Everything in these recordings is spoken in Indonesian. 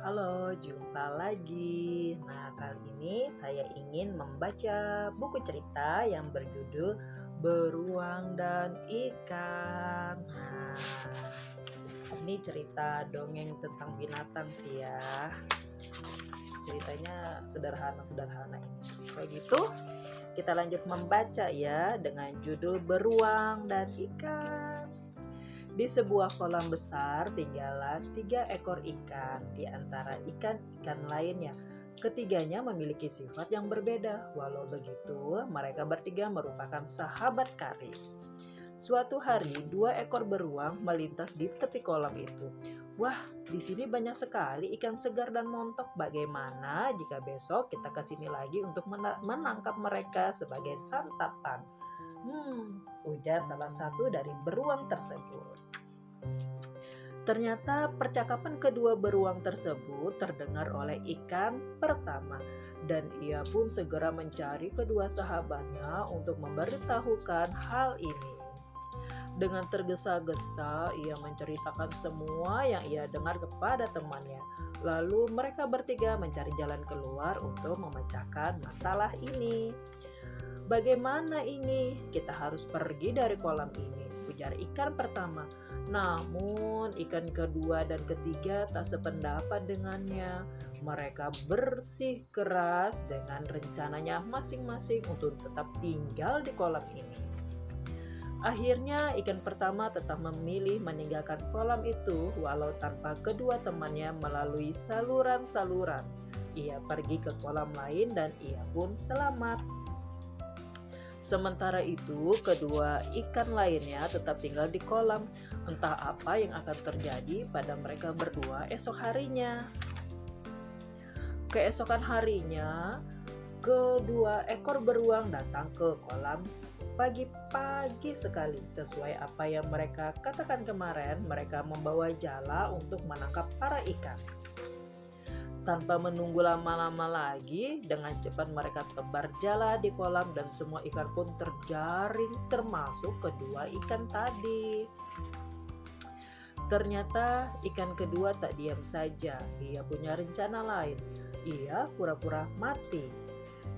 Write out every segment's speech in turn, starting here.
Halo, jumpa lagi. Nah, kali ini saya ingin membaca buku cerita yang berjudul Beruang dan Ikan. Nah, ini cerita dongeng tentang binatang sih ya. Ceritanya sederhana-sederhana ini. Kayak gitu, kita lanjut membaca ya dengan judul Beruang dan Ikan. Di sebuah kolam besar tinggallah 3 ekor ikan di antara ikan-ikan lainnya. Ketiganya memiliki sifat yang berbeda. Walau begitu, mereka bertiga merupakan sahabat karib. Suatu hari, 2 ekor beruang melintas di tepi kolam itu. Wah, di sini banyak sekali ikan segar dan montok. Bagaimana jika besok kita ke sini lagi untuk menangkap mereka sebagai santapan? Ujar salah satu dari beruang tersebut. Ternyata percakapan kedua beruang tersebut terdengar oleh ikan pertama, dan ia pun segera mencari kedua sahabatnya untuk memberitahukan hal ini. Dengan tergesa-gesa, ia menceritakan semua yang ia dengar kepada temannya. Lalu mereka bertiga mencari jalan keluar untuk memecahkan masalah ini. Bagaimana ini? Kita harus pergi dari kolam ini, ujar ikan pertama. Namun ikan kedua dan ketiga tak sependapat dengannya. Mereka bersikeras dengan rencananya masing-masing untuk tetap tinggal di kolam ini. Akhirnya ikan pertama tetap memilih meninggalkan kolam itu walau tanpa kedua temannya melalui saluran-saluran. Ia pergi ke kolam lain dan ia pun selamat. Sementara itu, kedua ikan lainnya tetap tinggal di kolam. Entah apa yang akan terjadi pada mereka berdua esok harinya. Keesokan harinya, kedua ekor beruang datang ke kolam pagi-pagi sekali. Sesuai apa yang mereka katakan kemarin, mereka membawa jala untuk menangkap para ikan. Tanpa menunggu lama-lama lagi, dengan cepat mereka tebar jala di kolam dan semua ikan pun terjaring termasuk kedua ikan tadi. Ternyata ikan kedua tak diam saja, ia punya rencana lain. Ia pura-pura mati.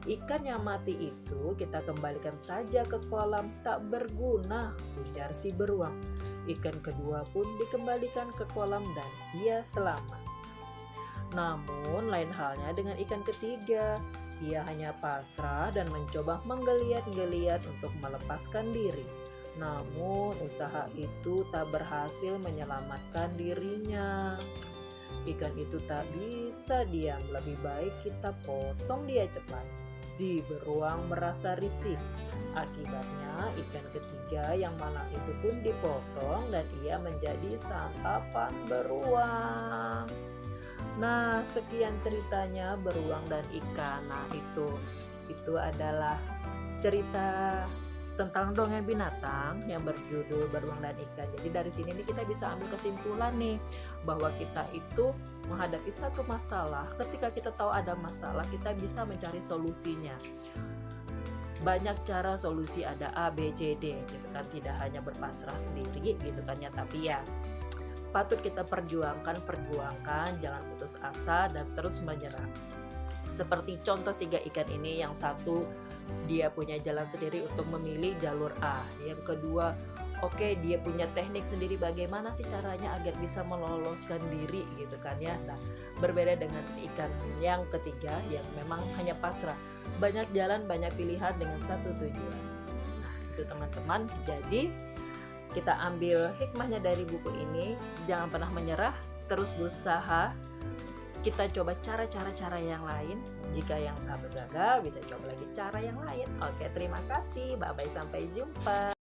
Ikan yang mati itu kita kembalikan saja ke kolam, tak berguna, ujar si beruang. Ikan kedua pun dikembalikan ke kolam dan ia selamat. Namun lain halnya dengan ikan ketiga. Ia hanya pasrah dan mencoba menggeliat-geliat untuk melepaskan diri. Namun usaha itu tak berhasil menyelamatkan dirinya. Ikan itu tak bisa diam, lebih baik kita potong dia cepat. Si beruang merasa risih. Akibatnya ikan ketiga yang malang itu pun dipotong dan ia menjadi santapan beruang. Nah, sekian ceritanya beruang dan ikan. Nah, itu adalah cerita tentang dongeng binatang yang berjudul Beruang dan Ikan. Jadi dari sini nih kita bisa ambil kesimpulan nih bahwa kita itu menghadapi satu masalah. Ketika kita tahu ada masalah, kita bisa mencari solusinya. Banyak cara solusi, ada A, B, C, D gitu kan. Tidak hanya berpasrah sendiri gitu kan ya, tapi ya patut kita perjuangkan, jangan putus asa dan terus menyerah. Seperti contoh 3 ikan ini, yang satu dia punya jalan sendiri untuk memilih jalur A. Yang kedua, dia punya teknik sendiri bagaimana sih caranya agar bisa meloloskan diri gitu kan ya. Nah, berbeda dengan ikan yang ketiga yang memang hanya pasrah. Banyak jalan, banyak pilihan dengan satu tujuan. Nah, itu teman-teman. Jadi kita ambil hikmahnya dari buku ini, jangan pernah menyerah, terus berusaha. Kita coba cara-cara yang lain. Jika yang satu gagal, bisa coba lagi cara yang lain. Oke, terima kasih. Bye-bye, sampai jumpa.